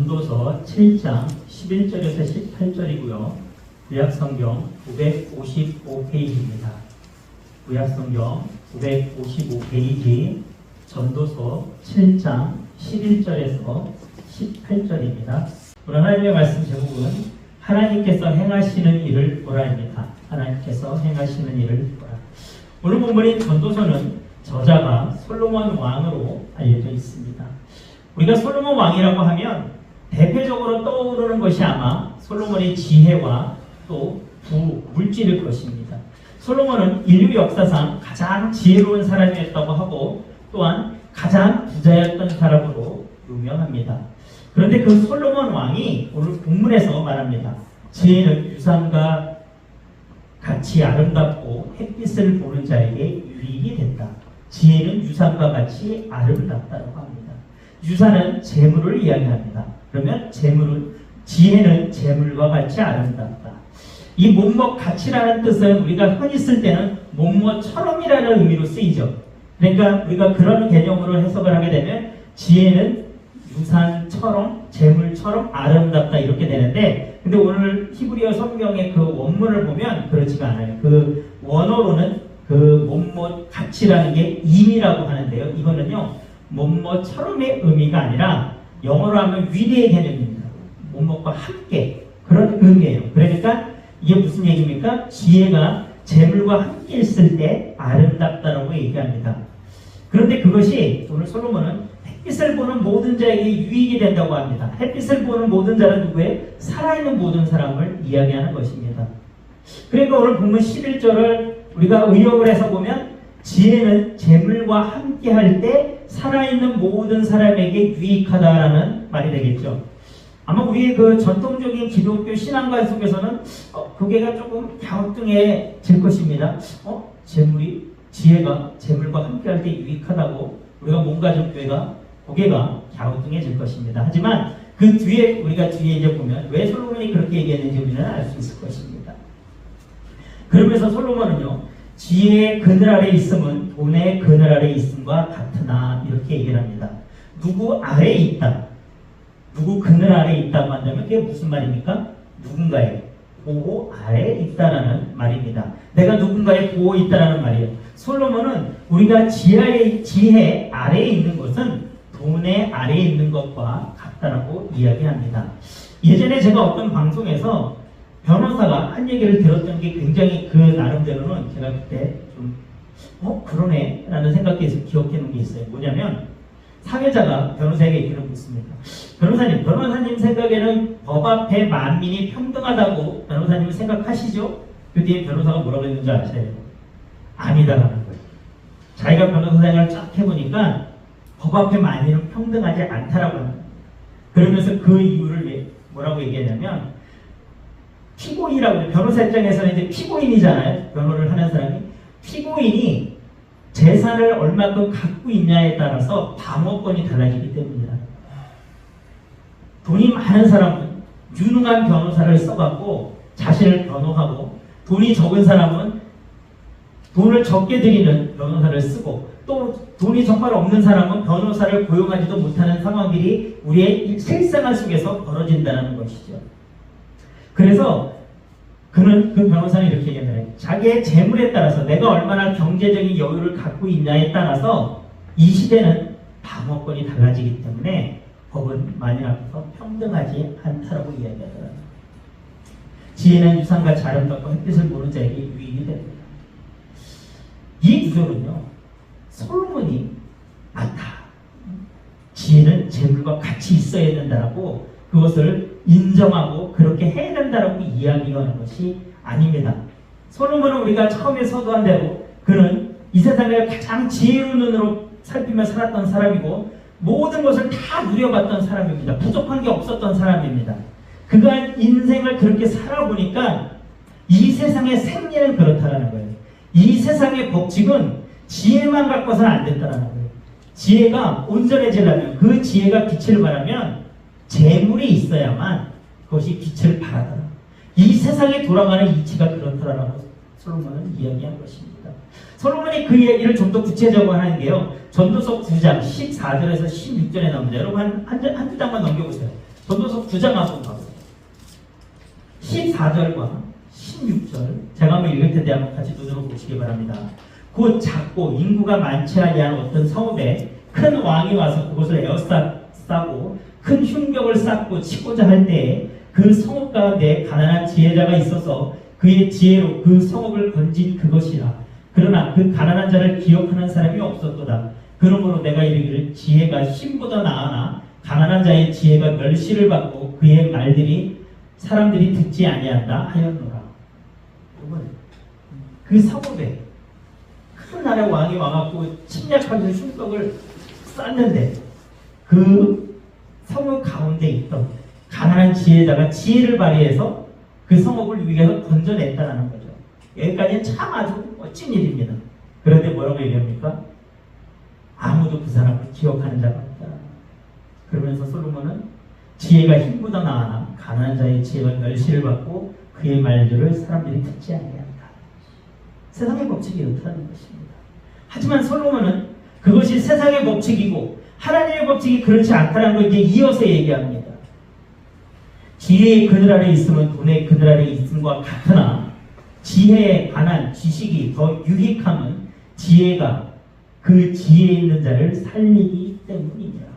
전도서 7장 11절에서 18절이고요. 구약성경 955페이지입니다. 구약성경 955페이지 전도서 7장 11절에서 18절입니다. 오늘 하나님의 말씀 제목은 하나님께서 행하시는 일을 보라입니다. 하나님께서 행하시는 일을 보라. 오늘 본문인 전도서는 저자가 솔로몬 왕으로 알려져 있습니다. 우리가 솔로몬 왕이라고 하면 대표적으로 떠오르는 것이 아마 솔로몬의 지혜와 또 물질일 것입니다. 솔로몬은 인류 역사상 가장 지혜로운 사람이었다고 하고 또한 가장 부자였던 사람으로 유명합니다. 그런데 그 솔로몬 왕이 오늘 본문에서 말합니다. 지혜는 유산과 같이 아름답고 햇빛을 보는 자에게 유익이 된다. 지혜는 유산과 같이 아름답다고 합니다. 유산은 재물을 이야기합니다. 그러면 지혜는 재물과 같이 아름답다. 이 못못 같이라는 뜻은 우리가 흔히 쓸 때는 못못처럼이라는 의미로 쓰이죠. 그러니까 우리가 그런 개념으로 해석을 하게 되면 지혜는 유산처럼 재물처럼 아름답다 이렇게 되는데, 근데 오늘 히브리어 성경의 그 원문을 보면 그렇지가 않아요. 그 원어로는 그 못못 같이라는 게 임이라고 하는데요. 이거는요 못못처럼의 의미가 아니라 영어로 하면 위대의 개념입니다. 못못과 함께 그런 의미예요. 그러니까 이게 무슨 얘기입니까? 지혜가 재물과 함께 있을 때 아름답다라고 얘기합니다. 그런데 그것이 오늘 솔로몬은 햇빛을 보는 모든 자에게 유익이 된다고 합니다. 햇빛을 보는 모든 자는 누구예요? 살아있는 모든 사람을 이야기하는 것입니다. 그러니까 오늘 본문 11절을 우리가 의역을 해서 보면 지혜는 재물과 함께 할 때 살아있는 모든 사람에게 유익하다라는 말이 되겠죠. 아마 우리의 그 전통적인 기독교 신앙관 속에서는 그게가 조금 갸우뚱해질 것입니다. 지혜가 재물과 함께 할 때 유익하다고 우리가 몸가정교회가 고개가 갸우뚱해질 것입니다. 하지만 그 뒤에 우리가 이제 보면 왜 솔로몬이 그렇게 얘기했는지 우리는 알 수 있을 것입니다. 그러면서 솔로몬은요 지혜의 그늘 아래 있음은 돈의 그늘 아래 있음과 같으나 이렇게 얘기를 합니다. 누구 아래에 있다, 누구 그늘 아래에 있다고 한다면 그게 무슨 말입니까? 누군가의 보호 아래에 있다라는 말입니다. 내가 누군가의 보호에 있다라는 말이에요. 솔로몬은 우리가 지혜 아래에 있는 것은 돈의 아래에 있는 것과 같다라고 이야기합니다. 예전에 제가 어떤 방송에서 변호사가 한 얘기를 들었던 게 굉장히 그 나름대로는 제가 그때 좀 그러네 라는 생각해서 기억해 놓은 게 있어요. 뭐냐면 사회자가 변호사에게 얘기를 묻습니다. 변호사님 생각에는 법 앞에 만민이 평등하다고 변호사님 생각하시죠? 그 뒤에 변호사가 뭐라고 했는지 아세요? 아니다라는 거예요. 자기가 변호사 생활을 쫙 해보니까 법 앞에 만민은 평등하지 않다라고 합니다. 그러면서 그 이유를 뭐라고 얘기하냐면 피고인이라고, 변호사 입장에서는 이제 피고인이잖아요. 변호를 하는 사람이. 피고인이 재산을 얼마큼 갖고 있냐에 따라서 방어권이 달라지기 때문이다. 돈이 많은 사람은 유능한 변호사를 써갖고 자신을 변호하고, 돈이 적은 사람은 돈을 적게 들이는 변호사를 쓰고, 또 돈이 정말 없는 사람은 변호사를 고용하지도 못하는 상황들이 우리의 실생활 속에서 벌어진다는 것이죠. 그래서 그 변호사는 이렇게 얘기합니다. 자기의 재물에 따라서 내가 얼마나 경제적인 여유를 갖고 있냐에 따라서 이 시대는 방어권이 달라지기 때문에 법은 만일 앞에서 평등하지 않다라고 이야기하더라고요. 지혜는 유산같이 아름답고 햇빛을 보는 자에게 유익이 됩니다. 이 구조는요 솔로몬이 맞다. 지혜는 재물과 같이 있어야 된다라고 그것을 인정하고 그렇게 해야 된다라고 이야기하는 것이 아닙니다. 솔로몬은 우리가 처음에 서두한 대로 그는 이 세상을 가장 지혜로운 눈으로 살피며 살았던 사람이고 모든 것을 다 누려봤던 사람입니다. 부족한 게 없었던 사람입니다. 그가 인생을 그렇게 살아보니까 이 세상의 생리는 그렇다라는 거예요. 이 세상의 법칙은 지혜만 갖고서는 안 된다라는 거예요. 지혜가 온전해지려면, 그 지혜가 빛을 발하면 재물이 있어야만 그것이 빛을 발하더라. 이 세상에 돌아가는 이치가 그렇더라라고 솔로몬은 이야기한 것입니다. 솔로몬이 그 얘기를 좀 더 구체적으로 하는 게요. 전도서 9장 14절에서 16절에 나옵니다. 여러분 한 두 장만 넘겨보세요. 전도서 9장 한번 가보세요. 14절과 16절 제가 한번 읽을 텐데 한번 같이 눈으로 보시기 바랍니다. 곧 작고 인구가 많지 아니한 어떤 성읍에 큰 왕이 와서 그곳을 에워싸고 큰 흉벽을 쌓고 치고자 할 때에 그 성읍 가운데 가난한 지혜자가 있어서 그의 지혜로 그 성읍을 건진 그것이라. 그러나 그 가난한 자를 기억하는 사람이 없었도다. 그러므로 내가 이르기를 지혜가 힘보다 나으나 가난한 자의 지혜가 멸시를 받고 그의 말들이 사람들이 듣지 아니한다 하였노라. 여러분, 그 성읍에 큰 나라의 왕이 와갖고 침략하면서 흉벽을 쌓는데 그 성읍 가운데 있던 가난한 지혜자가 지혜를 발휘해서 그 성읍을 위해서 건져냈다는 거죠. 여기까지는 참 아주 멋진 일입니다. 그런데 뭐라고 얘기합니까? 아무도 그 사람을 기억하는 자가 없다. 그러면서 솔로몬은 지혜가 힘보다 나으나 가난한 자의 지혜가 멸시를 받고 그의 말들을 사람들이 듣지 아니한다. 세상의 법칙이 이렇다는 것입니다. 하지만 솔로몬은 그것이 세상의 법칙이고 하나님의 법칙이 그렇지 않다는 걸 이제 이어서 얘기합니다. 지혜의 그늘 아래 있으면 돈의 그늘 아래 있음과 같으나 지혜에 관한 지식이 더 유익함은 지혜가 그 지혜에 있는 자를 살리기 때문이니라.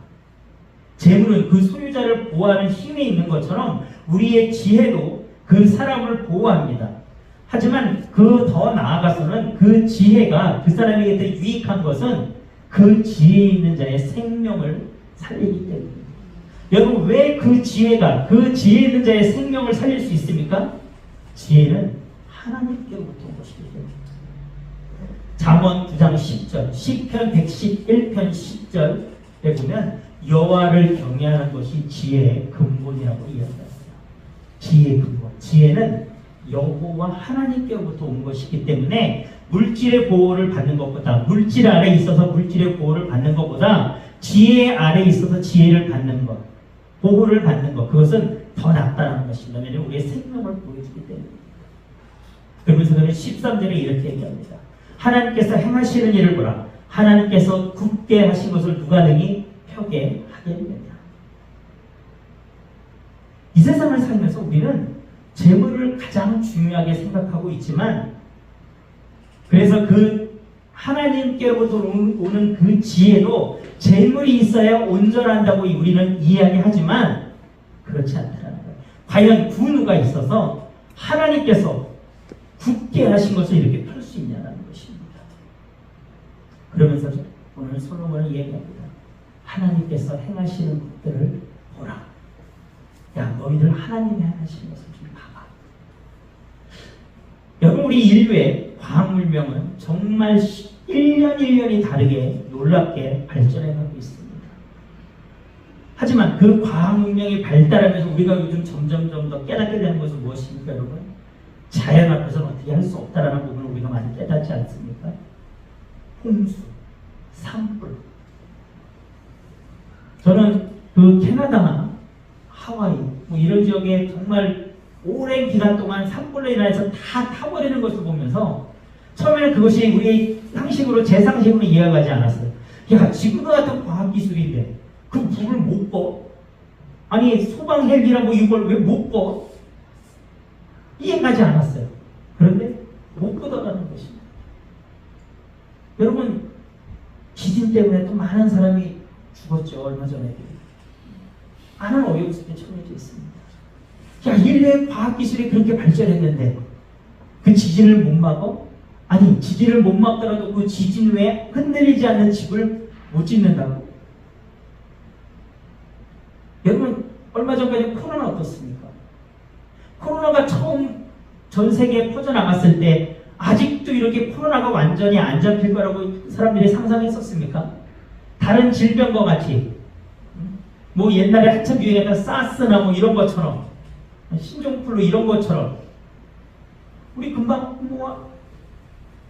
재물은 그 소유자를 보호하는 힘이 있는 것처럼 우리의 지혜도 그 사람을 보호합니다. 하지만 그 더 나아가서는 그 지혜가 그 사람에게 더 유익한 것은 그 지혜에 있는 자의 생명을 살리기 때문입니다. 여러분, 왜 그 지혜가 그 지혜에 있는 자의 생명을 살릴 수 있습니까? 지혜는 하나님께로부터 온 것이기 때문입니다. 잠언 9장 10절, 시편 111편 10절에 보면 여호와를 경외하는 것이 지혜의 근본이라고 이야기합니다. 지혜의 근본. 지혜는 여호와 하나님께로부터 온 것이기 때문에 물질의 보호를 받는 것보다, 물질 아래 있어서 물질의 보호를 받는 것보다 지혜 아래 있어서 지혜를 받는 것, 보호를 받는 것, 그것은 더 낫다는 것입니다. 왜냐하면 우리의 생명을 보여주기 때문입니다. 그러면서 그는 13절에 이렇게 얘기합니다. 하나님께서 행하시는 일을 보라. 하나님께서 굳게 하신 것을 누가 능히 펴게 하겠느냐. 이 세상을 살면서 우리는 재물을 가장 중요하게 생각하고 있지만, 그래서 그 하나님께로부터 오는 그 지혜도 재물이 있어야 온전한다고 우리는 이야기하지만 그렇지 않다는 거예요. 과연 그 누가 있어서 하나님께서 굳게 하신 것을 이렇게 펼 수 있냐는 것입니다. 그러면서 오늘 솔로몬은 얘기합니다. 하나님께서 행하시는 것들을 보라. 야, 너희들 하나님이 행하시는 것을 좀 봐봐. 여러분, 우리 인류의 과학문명은 정말 1년 1년이 다르게 놀랍게 발전해가고 있습니다. 하지만 그 과학문명이 발달하면서 우리가 요즘 점점 더 깨닫게 되는 것은 무엇입니까, 여러분? 자연 앞에서는 어떻게 할 수 없다라는 부분을 우리가 많이 깨닫지 않습니까? 홍수, 산불. 저는 그 캐나다나 하와이 뭐 이런 지역에 정말 오랜 기간 동안 산불로 인해서 다 타버리는 것을 보면서 처음에는 그것이 우리의 상식으로 제 상식으로 이해가지 않았어요. 야, 지금과 같은 과학기술인데 그 불을 못 꺼? 아니 소방 헬기랑 뭐 이걸 왜 못 꺼? 이해가지 않았어요. 그런데 못 끄더라는 것입니다. 여러분, 지진 때문에 또 많은 사람이 죽었죠. 얼마 전에도. 많은 어려움에 처해져 있습니다. 야, 인류의 과학기술이 그렇게 발전했는데 그 지진을 못 막어? 아니, 지진을 못 막더라도 그 지진 외에 흔들리지 않는 집을 못 짓는다고? 여러분, 얼마 전까지 코로나 어떻습니까? 코로나가 처음 전 세계에 퍼져나갔을 때 아직도 이렇게 코로나가 완전히 안 잡힐 거라고 사람들이 상상했었습니까? 다른 질병과 같이 뭐 옛날에 한참 유행했던 사스나 뭐 이런 것처럼 신종플루 이런 것처럼 우리 금방 뭐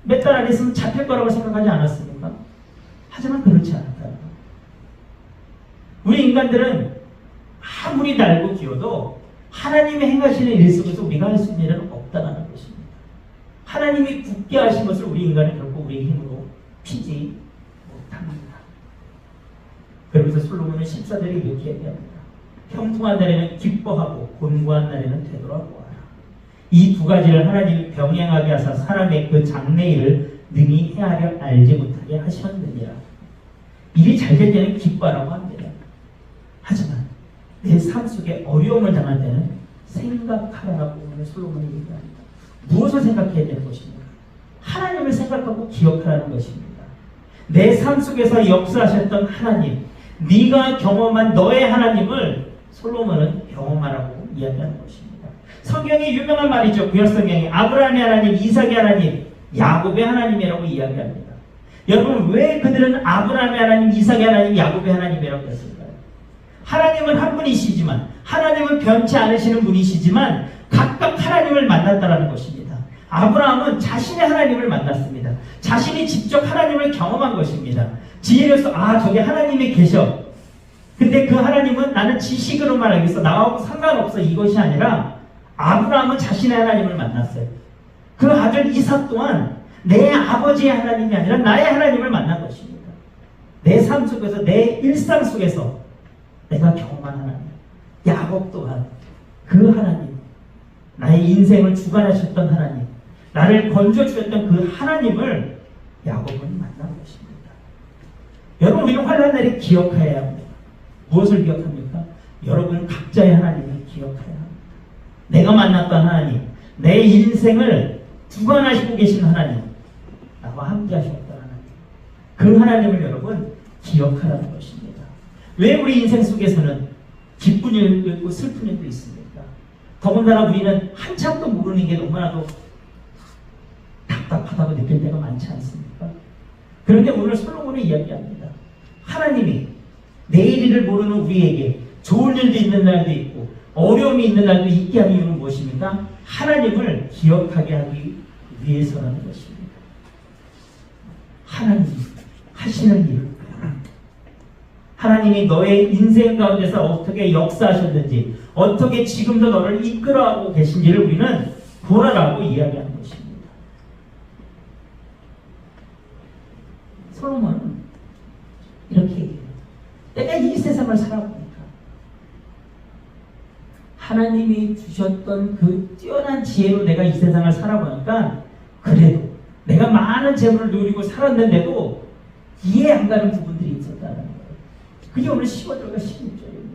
몇 달 안에 있으면 잡힐 거라고 생각하지 않았습니까? 하지만 그렇지 않다. 우리 인간들은 아무리 날고 기어도 하나님이 행하시는 일 속에서 우리가 할 수 있는 일은 없다는 것입니다. 하나님이 굳게 하신 것을 우리 인간은 결코 우리의 힘으로 피지 못합니다. 그러면서 솔로몬은 14절에 이렇게 얘기합니다. 형통한 날에는 기뻐하고 곤고한 날에는 되돌아보아라. 이 두 가지를 하나님이 병행하게 하사 사람의 그 장래일을 능히 헤아려 알지 못하게 하셨느니라. 일이 잘 될 때는 기뻐하라고 합니다. 하지만 내 삶 속에 어려움을 당할 때는 생각하라고 오늘 솔로몬이 얘기합니다. 무엇을 생각해야 되는 것입니까? 하나님을 생각하고 기억하라는 것입니다. 내 삶 속에서 역사하셨던 하나님, 네가 경험한 너의 하나님을 솔로몬은 경험하라고 이야기하는 것입니다. 성경에 유명한 말이죠. 구약성경에 아브라함의 하나님, 이삭의 하나님, 야곱의 하나님이라고 이야기합니다. 여러분, 왜 그들은 아브라함의 하나님, 이삭의 하나님, 야곱의 하나님이라고 했을까요? 하나님은 한 분이시지만, 하나님은 변치 않으시는 분이시지만 각각 하나님을 만났다라는 것입니다. 아브라함은 자신의 하나님을 만났습니다. 자신이 직접 하나님을 경험한 것입니다. 지혜로서 저기 하나님이 계셔. 근데 그 하나님은 나는 지식으로만 알겠어. 나하고 상관없어. 이것이 아니라 아브라함은 자신의 하나님을 만났어요. 그 아들 이삭 또한 내 아버지의 하나님이 아니라 나의 하나님을 만난 것입니다. 내 삶 속에서, 내 일상 속에서 내가 경험한 하나님. 야곱 또한 그 하나님, 나의 인생을 주관하셨던 하나님, 나를 건져주셨던 그 하나님을 야곱은 만난 것입니다. 여러분, 우리는 환난 날에 기억해야 합니다. 무엇을 기억합니까? 여러분 각자의 하나님을 기억해야 합니다. 내가 만났던 하나님, 내 인생을 주관하시고 계신 하나님, 나와 함께 하셨던 하나님, 그 하나님을 여러분 기억하라는 것입니다. 왜 우리 인생 속에서는 기쁜 일도 있고 슬픈 일도 있습니까? 더군다나 우리는 한참도 모르는 게 너무나도 답답하다고 느낄 때가 많지 않습니까? 그런데 오늘 솔로몬이 이야기합니다. 하나님이 내일 일을 모르는 우리에게 좋은 일도 있는 날도 있고 어려움이 있는 날도 있게 하는 이유는 무엇입니까? 하나님을 기억하게 하기 위해서라는 것입니다. 하나님 하시는 일을 보라. 하나님이 너의 인생 가운데서 어떻게 역사하셨는지, 어떻게 지금도 너를 이끌어가고 계신지를 우리는 보라라고 이야기하는 것입니다. 솔로몬은 이렇게 얘기해요. 내가 이 세상을 살아보니까 하나님이 주셨던 그 뛰어난 지혜로 내가 이 세상을 살아보니까 그래도 내가 많은 재물을 누리고 살았는데도 이해 안 가는 부분들이 있었다는 거예요. 그게 오늘 15절과 16절입니다.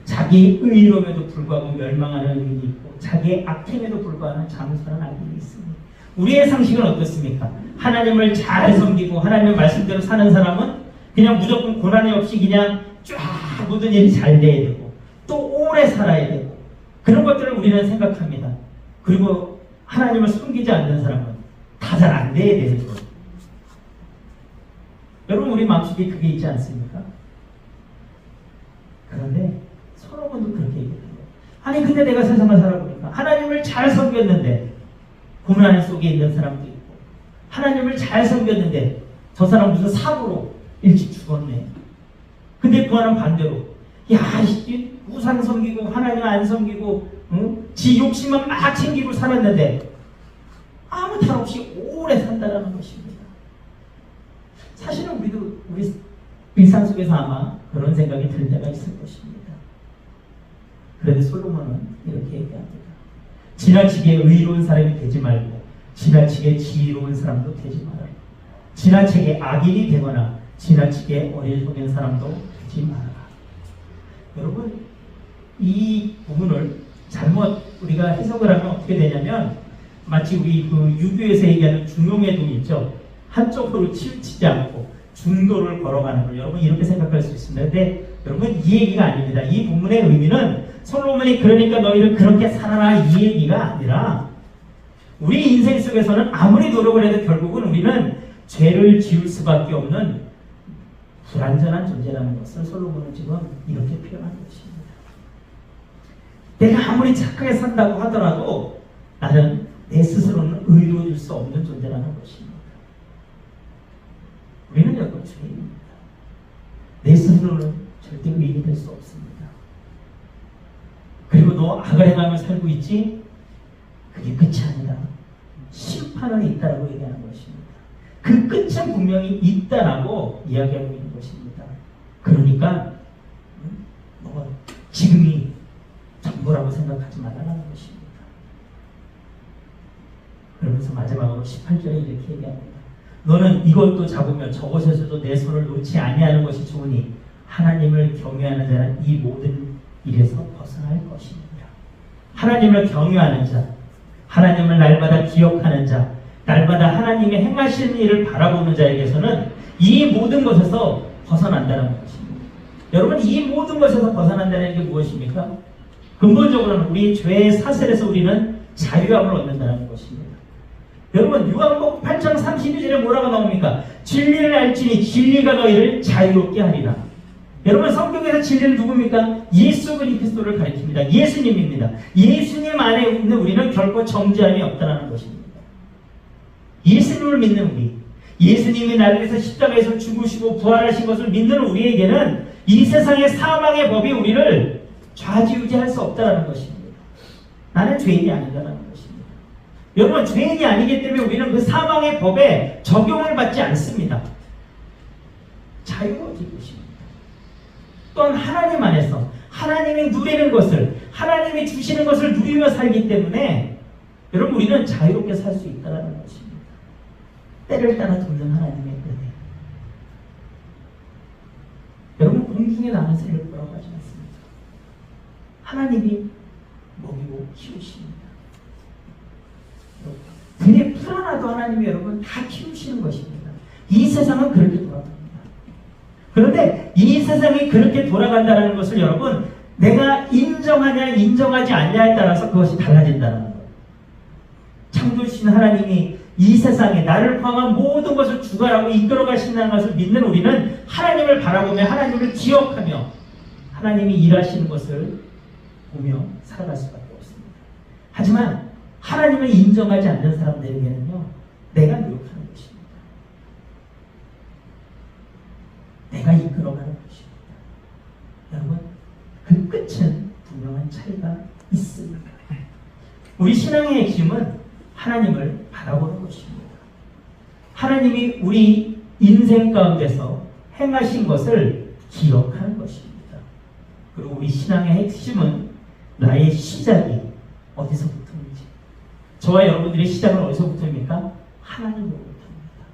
자기 의로움에도 불구하고 멸망하는 의인이 있고 자기의 악행에도 불구하고 장수하는 악인이 있습니다. 우리의 상식은 어떻습니까? 하나님을 잘 섬기고 하나님의 말씀대로 사는 사람은 그냥 무조건 고난이 없이 그냥 쫙 모든 일이 잘 돼야 되고 또 오래 살아야 되고 그런 것들을 우리는 생각합니다. 그리고 하나님을 섬기지 않는 사람은 다 잘 안 돼야 되는 거예요. 여러분, 우리 마음속에 그게 있지 않습니까? 그런데 솔로몬도 그렇게 얘기해요. 아니 근데 내가 세상을 살아보니까 하나님을 잘 섬겼는데 고난 속에 있는 사람도 있고 하나님을 잘 섬겼는데 저 사람 무슨 사고로 일찍 죽었네. 근데 그 하나는 반대로 우상 섬기고 하나님 안 섬기고 지 욕심만 막 챙기고 살았는데 아무 탈 없이 오래 산다라는 것입니다. 사실은 우리도 우리 일상 속에서 아마 그런 생각이 들 때가 있을 것입니다. 그런데 솔로몬은 이렇게 얘기합니다. 지나치게 의로운 사람이 되지 말고 지나치게 지혜로운 사람도 되지 말아라. 지나치게 악인이 되거나 지나치게 어리석은 사람도 되지 말아라. 여러분, 이 부분을 잘못 우리가 해석을 하면 어떻게 되냐면 마치 우리 그 유교에서 얘기하는 중용의 동 있죠. 한쪽으로 치우치지 않고 중도를 걸어가는 걸 여러분 이렇게 생각할 수 있습니다. 근데 여러분 이 얘기가 아닙니다. 이 본문의 의미는 솔로몬이 그러니까 너희를 그렇게 살아라 이 얘기가 아니라 우리 인생 속에서는 아무리 노력을 해도 결국은 우리는 죄를 지을 수밖에 없는 불완전한 존재라는 것을 솔로몬은 지금 이렇게 표현한 것입니다. 내가 아무리 착하게 산다고 하더라도 나는 내 스스로는 의로워질 수 없는 존재라는 것입니다. 우리는 여러분 죄인입니다. 내 스스로는 절대 의인이 될 수 없습니다. 그리고 너 악을 행하며 살고 있지? 그게 끝이 아니라 심판은 있다라고 얘기하는 것입니다. 그 끝은 분명히 있다라고 이야기하고 있는 것입니다. 그러니까 너가 지금이 전부라고 생각하지 말라는 것입니다. 그러면서 마지막으로 18절에 이렇게 얘기합니다. 너는 이것도 잡으며 저것에서도 내 손을 놓지 아니하는 것이 좋으니 하나님을 경외하는 자는 이 모든 일에서 벗어날 것입니다. 하나님을 경외하는 자, 하나님을 날마다 기억하는 자, 날마다 하나님의 행하시는 일을 바라보는 자에게서는 이 모든 것에서 벗어난다는 것입니다. 여러분, 이 모든 것에서 벗어난다는 게 무엇입니까? 근본적으로는 우리 죄의 사슬에서 우리는 자유함을 얻는다는 것입니다. 여러분, 요한복음 8장 32절에 뭐라고 나옵니까? 진리를 알지니 진리가 너희를 자유롭게 하리라. 여러분, 성경에서 진리는 누굽니까? 예수 그리스도를 가리킵니다. 예수님입니다. 예수님 안에 있는 우리는 결코 정죄함이 없다는 것입니다. 예수님을 믿는 우리, 예수님이 나를 위해서 십자가에서 죽으시고 부활하신 것을 믿는 우리에게는 이 세상의 사망의 법이 우리를 좌지우지할 수 없다는 것입니다. 나는 죄인이 아니다라는 것입니다. 여러분, 죄인이 아니기 때문에 우리는 그 사망의 법에 적용을 받지 않습니다. 자유로워지고 있습니다. 또한 하나님 안에서 하나님이 누리는 것을, 하나님이 주시는 것을 누리며 살기 때문에 여러분, 우리는 자유롭게 살 수 있다는 것입니다. 때를 따라 돕는 하나님의 은혜. 여러분, 공중에 나는 새를 보라고 하지 않습니다. 하나님이 먹이고 키우십니다. 들에 풀어놔도 하나님이 여러분 다 키우시는 것입니다. 이 세상은 그렇게 돌아갑니다. 그런데 이 세상이 그렇게 돌아간다는 것을 여러분, 내가 인정하냐 인정하지 않냐에 따라서 그것이 달라진다는 거예요. 창조주신 하나님이 이 세상에 나를 포함한 모든 것을 주관하고 이끌어 가신다는 것을 믿는 우리는 하나님을 바라보며 하나님을 기억하며 하나님이 일하시는 것을 보며 살아갈 수밖에 없습니다. 하지만 하나님을 인정하지 않는 사람들에게는요, 내가 노력하는 것입니다. 내가 이끌어가는 것입니다. 여러분, 그 끝은 분명한 차이가 있습니다. 우리 신앙의 핵심은 하나님을 바라보는 것입니다. 하나님이 우리 인생 가운데서 행하신 것을 기억하는 것입니다. 그리고 우리 신앙의 핵심은 나의 시작이 어디서부터인지, 저와 여러분들의 시작은 어디서부터입니까? 하나님으로부터입니다.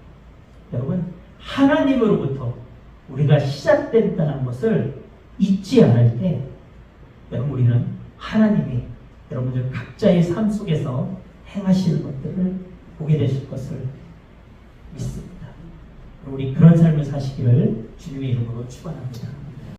여러분, 하나님으로부터 우리가 시작된다는 것을 잊지 않을 때 여러분, 우리는 하나님이 여러분들 각자의 삶 속에서 행하시는 것들을 보게 되실 것을 믿습니다. 우리 그런 삶을 사시기를 주님의 이름으로 축원합니다.